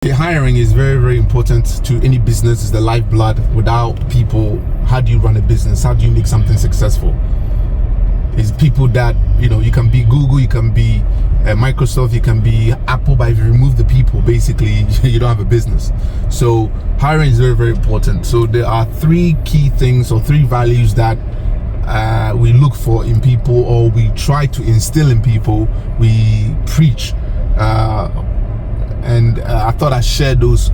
The hiring is very, very important to any business. It's the lifeblood. Without people, how do you run a business? How do you make something successful? It's people that, you can be Google, you can be Microsoft, you can be Apple, but if you remove the people, basically, you don't have a business. So hiring is very, very important. So there are 3 key things or 3 values that we look for in people, or we try to instill in people. We preach. And I thought I'd share those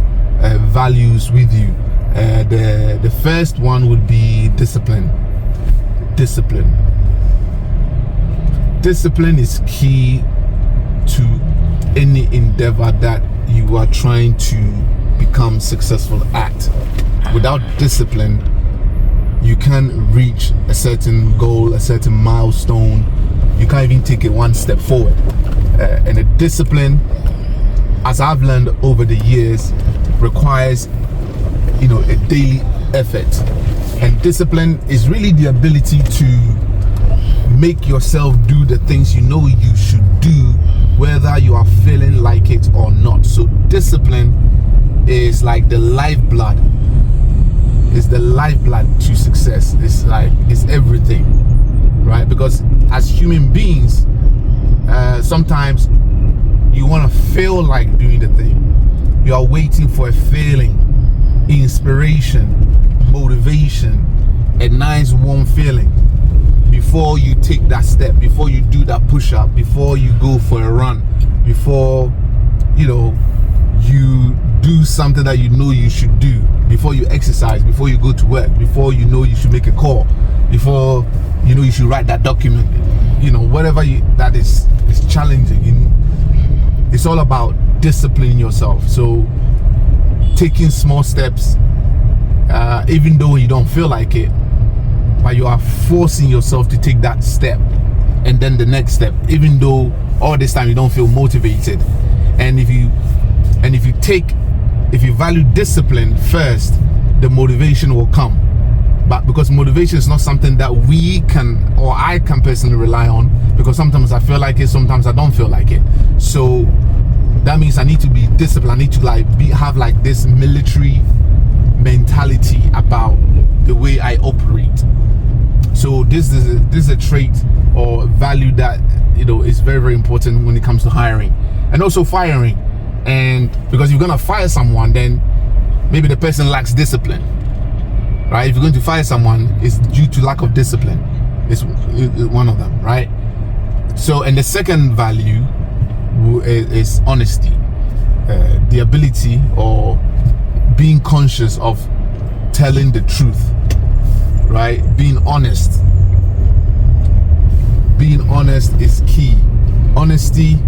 values with you. The first one would be discipline. Discipline is key to any endeavor that you are trying to become successful at. Without discipline, you can't reach a certain goal, a certain milestone. You can't even take it one step forward. And a discipline, as I've learned over the years, requires a daily effort. And discipline is really the ability to make yourself do the things you know you should do, whether you are feeling like it or not. So discipline is like the lifeblood. It's the lifeblood to success. It's everything, right? Because as human beings, sometimes you want to feel like doing the thing. You are waiting for a feeling, inspiration, motivation, a nice warm feeling before you take that step, before you do that push-up, before you go for a run, before you do something that you should do, before you exercise, before you go to work, before you should make a call, before you should write that document, whatever that is challenging. It's all about disciplining yourself. So taking small steps, even though you don't feel like it, but you are forcing yourself to take that step, and then the next step, even though all this time you don't feel motivated. And if you value discipline first, the motivation will come. But because motivation is not something that we can, or I can personally rely on, because sometimes I feel like it, sometimes I don't feel like it. So that means I need to be disciplined. I need to have this military mentality about the way I operate. So this is a trait or value that is very, very important when it comes to hiring and also firing. And because you're gonna fire someone, then maybe the person lacks discipline, right? If you're going to fire someone, it's due to lack of discipline. It's one of them, right? So, and the second value is honesty, the ability or being conscious of telling the truth, right? Being honest is key. Honesty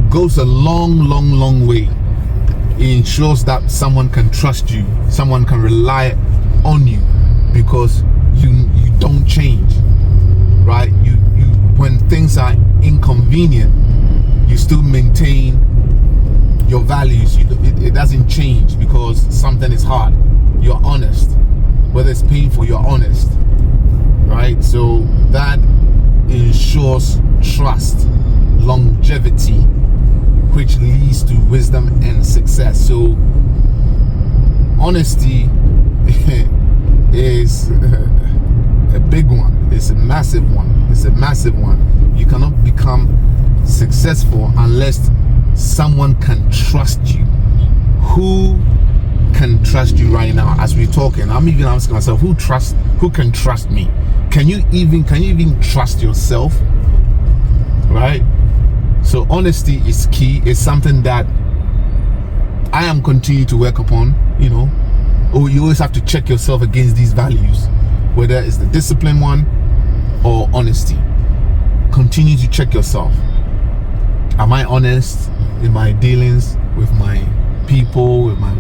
goes a long way. It ensures that someone can trust you, someone can rely on you, because you don't change, right? You when things are inconvenient, you still maintain your values. It doesn't change because something is hard. You're honest. Whether it's painful, you're honest, right? So that ensures trust, longevity, which leads to wisdom and success. So honesty is a big one. It's a massive one. You cannot become successful unless someone can trust you. Who can trust you right now as we're talking? I'm even asking myself, who can trust me? Can you even trust yourself? Right? So honesty is key. It's something that I am continuing to work upon. You always have to check yourself against these values, whether it's the discipline one or honesty. Continue to check yourself. Am I honest in my dealings with my people, with my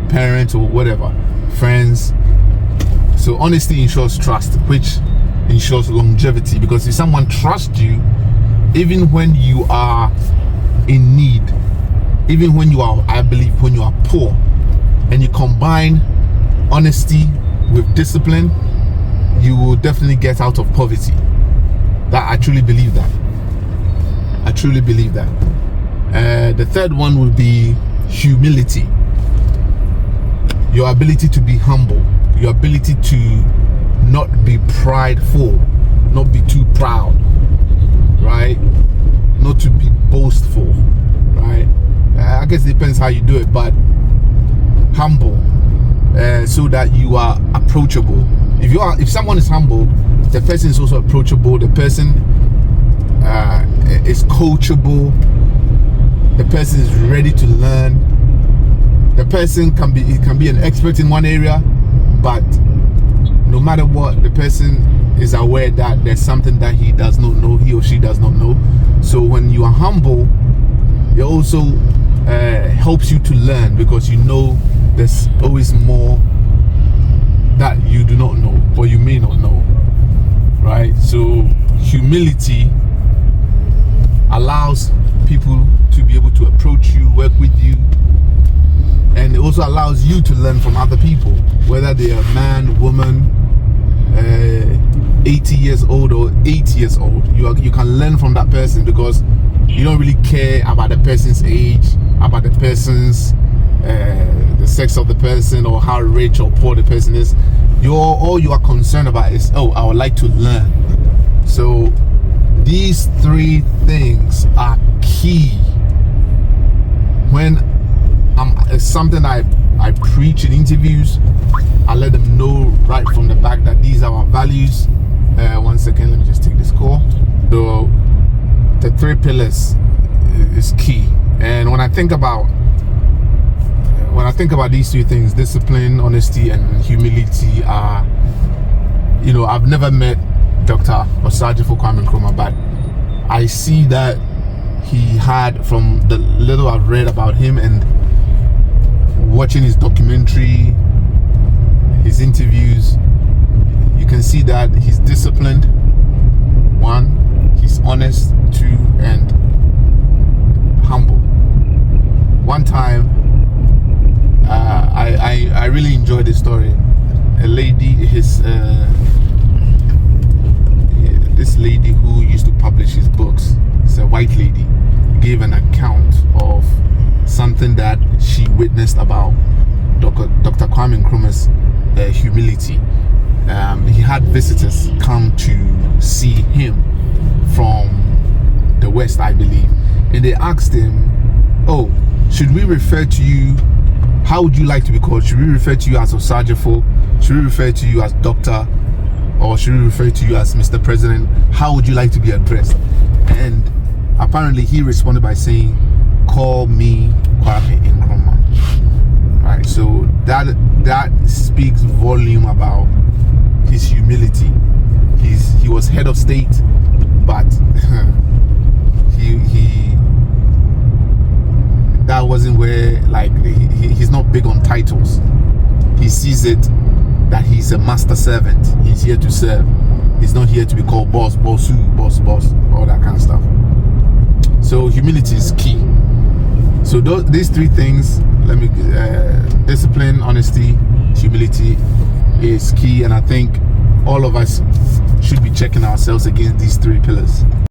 parents, or whatever, friends? So honesty ensures trust, which ensures longevity, because if someone trusts you, even when you are in need, even when you are poor, and you combine honesty with discipline, you will definitely get out of poverty. I truly believe that. The third one would be humility. Your ability to be humble, your ability to not be prideful, not be too proud, right? Not to be boastful, right? I guess it depends how you do it, but humble, so that you are approachable. If someone is humble, the person is also approachable. The person is coachable. The person is ready to learn. The person can be an expert in one area, but no matter what, the person is aware that there's something that he does not know, he or she does not know. So when you are humble, it also helps you to learn, because you know there's always more that you do not know or you may not know, right? So humility allows people to be able to approach you, work with you, and it also allows you to learn from other people, whether they are man, woman, 80 years old or 80 years old. You can learn from that person, because you don't really care about the person's age, about the person's the sex of the person, or how rich or poor the person is. All you are concerned about is, oh, I would like to learn. So these three things are key. When it's something I preach in interviews, I let them know right from the back that these are our values. 1 second, let me just take this call. So the 3 pillars is key. And when I think about these 3 things, discipline, honesty, and humility, are, I've never met Dr. Osagyefo Kwame Nkrumah, but I see that he had, from the little I've read about him and watching his documentary, his interviews, you can see that he's disciplined, 1, he's honest, 2, and humble. One time, I really enjoyed this story. A lady, this lady who used to publish his books, it's a white lady, gave an account of something that she witnessed about Dr. Kwame Nkrumah's humility. He had visitors come to see him from the West, I believe, and they asked him, oh, should we refer to you, how would you like to be called? Should we refer to you as Osagyefo? Should we refer to you as Doctor? Or should we refer to you as Mr. President? How would you like to be addressed? And apparently he responded by saying, call me Kwame Nkrumah. Right, so that speaks volume about his humility. He was head of state, but he that wasn't where, like, he's not big on titles. He sees it that he's a master servant. He's here to serve. He's not here to be called boss, bossu, boss, all that kind of stuff. So humility is key. So these 3 things, discipline, honesty, humility is key, and I think all of us should be checking ourselves against these 3 pillars.